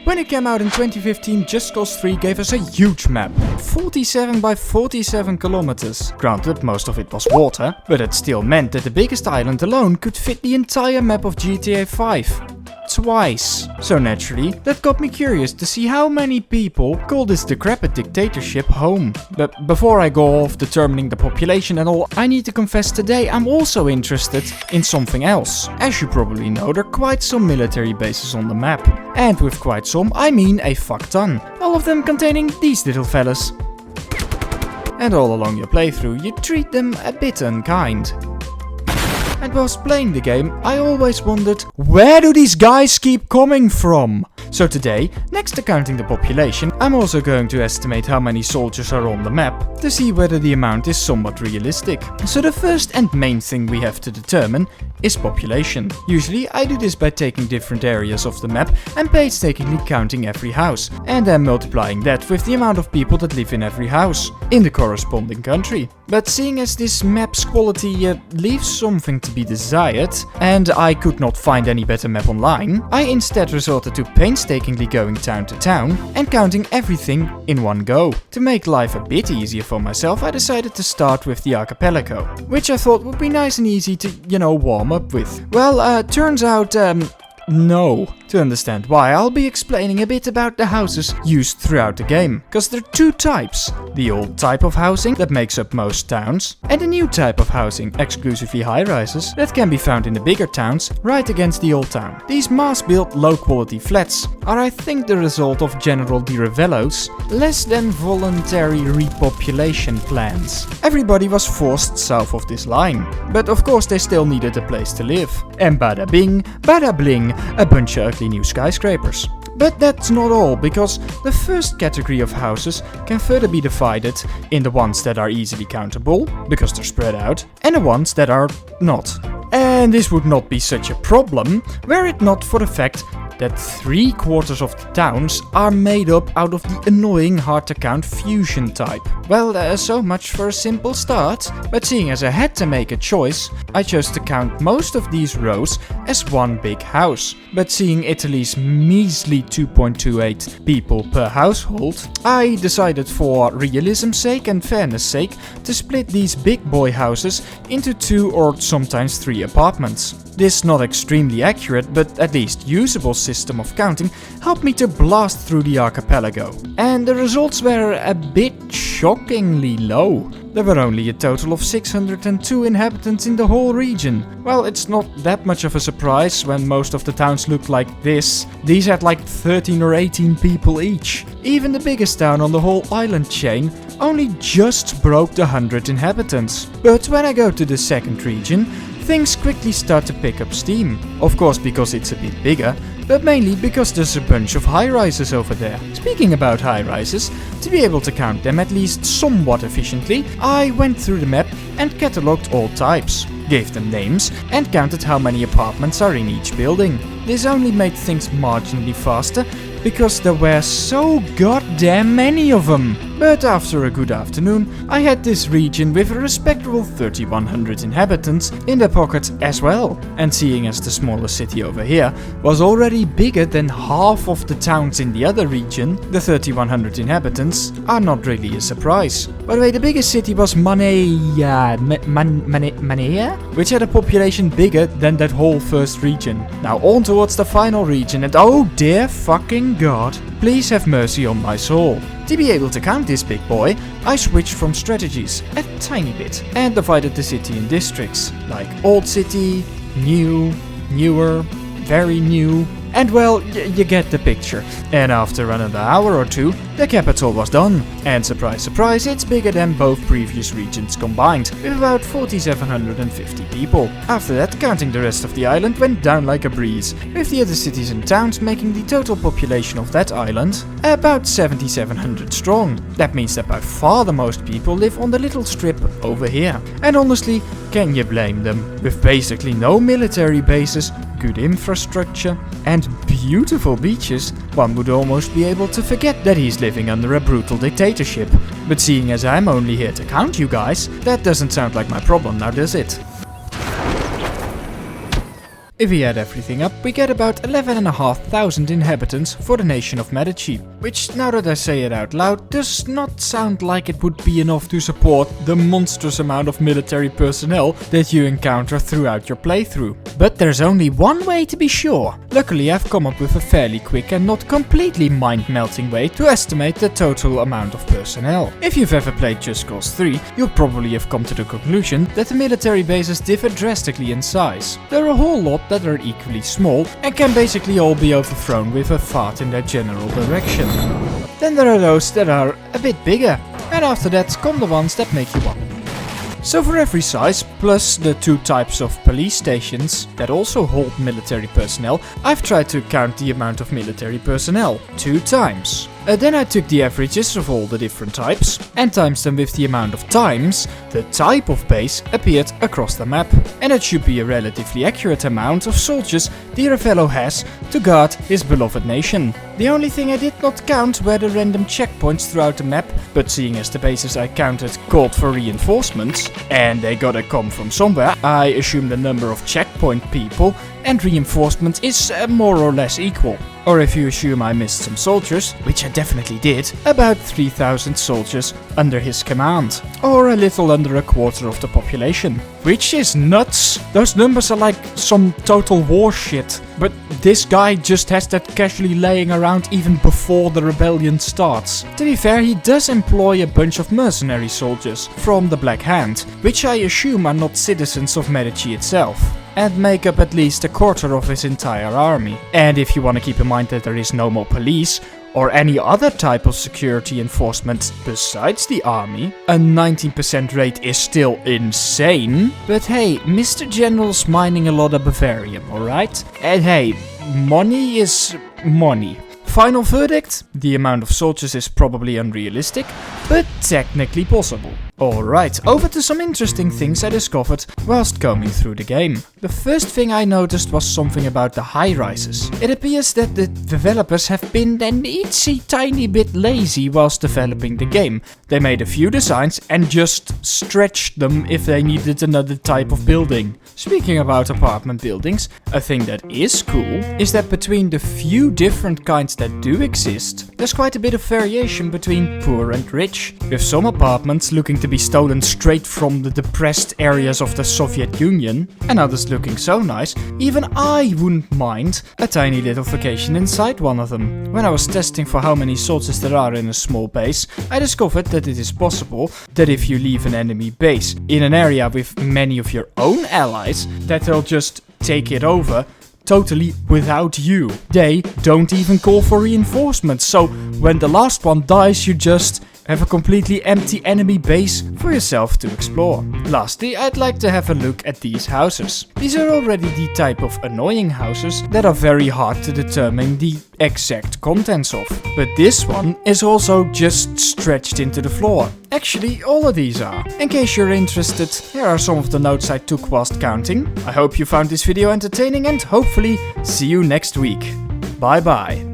When it came out in 2015, Just Cause 3 gave us a huge map, 47 by 47 kilometers. Granted, most of it was water, but it still meant that the biggest island alone could fit the entire map of GTA 5. Twice. So naturally, that got me curious to see how many people call this decrepit dictatorship home. But before I go off determining the population and all, I need to confess today I'm also interested in something else. As you probably know, there are quite some military bases on the map. And with quite some, I mean a fuck ton. All of them containing these little fellas. And all along your playthrough, you treat them a bit unkind. And whilst playing the game, I always wondered, where do these guys keep coming from? So today, next to counting the population, I'm also going to estimate how many soldiers are on the map, to see whether the amount is somewhat realistic. So the first and main thing we have to determine is population. Usually I do this by taking different areas of the map and painstakingly counting every house, and then multiplying that with the amount of people that live in every house, in the corresponding country. But seeing as this map's quality leaves something to be desired, and I could not find any better map online, I instead resorted to painstakingly going town to town and counting everything in one go. To make life a bit easier for myself, I decided to start with the archipelago, which I thought would be nice and easy to, warm up with. Well, turns out, no. To understand why, I'll be explaining a bit about the houses used throughout the game. Cause there are two types. The old type of housing that makes up most towns, and a new type of housing, exclusively high-rises, that can be found in the bigger towns right against the old town. These mass-built low-quality flats are, I think, the result of General Di Ravello's less than voluntary repopulation plans. Everybody was forced south of this line, but of course they still needed a place to live. And bada bing, bada bling, a bunch of ugly new skyscrapers. But that's not all, because the first category of houses can further be divided in the ones that are easily countable, because they're spread out, and the ones that are not. And this would not be such a problem were it not for the fact that 3/4 of the towns are made up out of the annoying hard-to-count fusion type. Well, so much for a simple start, but seeing as I had to make a choice, I chose to count most of these rows as one big house. But seeing Italy's measly 2.28 people per household, I decided for realism's sake and fairness sake to split these big boy houses into 2 or sometimes 3 apartments. This not extremely accurate, but at least usable system of counting helped me to blast through the archipelago. And the results were a bit shockingly low. There were only a total of 602 inhabitants in the whole region. Well, it's not that much of a surprise when most of the towns looked like this. These had like 13 or 18 people each. Even the biggest town on the whole island chain only just broke the 100 inhabitants. But when I go to the second region, things quickly start to pick up steam. Of course because it's a bit bigger, but mainly because there's a bunch of high-rises over there. Speaking about high-rises, to be able to count them at least somewhat efficiently, I went through the map and catalogued all types, gave them names and counted how many apartments are in each building. This only made things marginally faster because there were so goddamn many of them. But after a good afternoon, I had this region with a respectable 3100 inhabitants in the pocket as well. And seeing as the smallest city over here was already bigger than half of the towns in the other region, the 3100 inhabitants are not really a surprise. By the way, the biggest city was Manea, which had a population bigger than that whole first region. Now on towards the final region, and oh dear fucking god, please have mercy on my soul. To be able to count this big boy, I switched from strategies a tiny bit and divided the city in districts, like Old City, New, Newer, Very New, and well, you get the picture. And after another hour or two, the capital was done. And surprise surprise, it's bigger than both previous regions combined, with about 4,750 people. After that, counting the rest of the island went down like a breeze, with the other cities and towns making the total population of that island about 7,700 strong. That means that by far the most people live on the little strip over here. And honestly, can you blame them? With basically no military bases, good infrastructure, and beautiful beaches, one would almost be able to forget that he's living under a brutal dictatorship. But seeing as I'm only here to count you guys, that doesn't sound like my problem now, does it? If we add everything up, we get about 11,500 inhabitants for the nation of Medici. Which, now that I say it out loud, does not sound like it would be enough to support the monstrous amount of military personnel that you encounter throughout your playthrough. But there's only one way to be sure. Luckily, I've come up with a fairly quick and not completely mind-melting way to estimate the total amount of personnel. If you've ever played Just Cause 3, you'll probably have come to the conclusion that the military bases differ drastically in size. There are a whole lot that are equally small and can basically all be overthrown with a fart in their general direction. Then there are those that are a bit bigger, and after that come the ones that make you wobble. So for every size, plus the 2 types of police stations that also hold military personnel, I've tried to count the amount of military personnel 2 times. Then I took the averages of all the different types and times them with the amount of times the type of base appeared across the map. And it should be a relatively accurate amount of soldiers the fellow has to guard his beloved nation. The only thing I did not count were the random checkpoints throughout the map, but seeing as the bases I counted called for reinforcements, and they gotta come from somewhere, I assume the number of checkpoint people and reinforcements is more or less equal. Or if you assume I missed some soldiers, which I definitely did, about 3,000 soldiers under his command. Or a little under a quarter of the population. Which is nuts! Those numbers are like some total war shit. But this guy just has that casually laying around even before the rebellion starts. To be fair, he does employ a bunch of mercenary soldiers from the Black Hand, which I assume are not citizens of Medici itself, and make up at least a quarter of his entire army. And if you want to keep in mind that there is no more police or any other type of security enforcement besides the army, a 19% rate is still insane. But hey, Mr. General's mining a lot of Bavarium, alright? And hey, money is money. Final verdict? The amount of soldiers is probably unrealistic, but technically possible. Alright, over to some interesting things I discovered whilst combing through the game. The first thing I noticed was something about the high-rises. It appears that the developers have been an itsy tiny bit lazy whilst developing the game. They made a few designs and just stretched them if they needed another type of building. Speaking about apartment buildings, a thing that is cool is that between the few different kinds that do exist, there's quite a bit of variation between poor and rich, with some apartments looking to be stolen straight from the depressed areas of the Soviet Union, and others looking so nice, even I wouldn't mind a tiny little vacation inside one of them. When I was testing for how many soldiers there are in a small base, I discovered that it is possible that if you leave an enemy base in an area with many of your own allies, that they'll just take it over totally without you. They don't even call for reinforcements, so when the last one dies, you just have a completely empty enemy base for yourself to explore. Lastly, I'd like to have a look at these houses. These are already the type of annoying houses that are very hard to determine the exact contents of. But this one is also just stretched into the floor. Actually, all of these are. In case you're interested, here are some of the notes I took whilst counting. I hope you found this video entertaining and hopefully see you next week. Bye bye.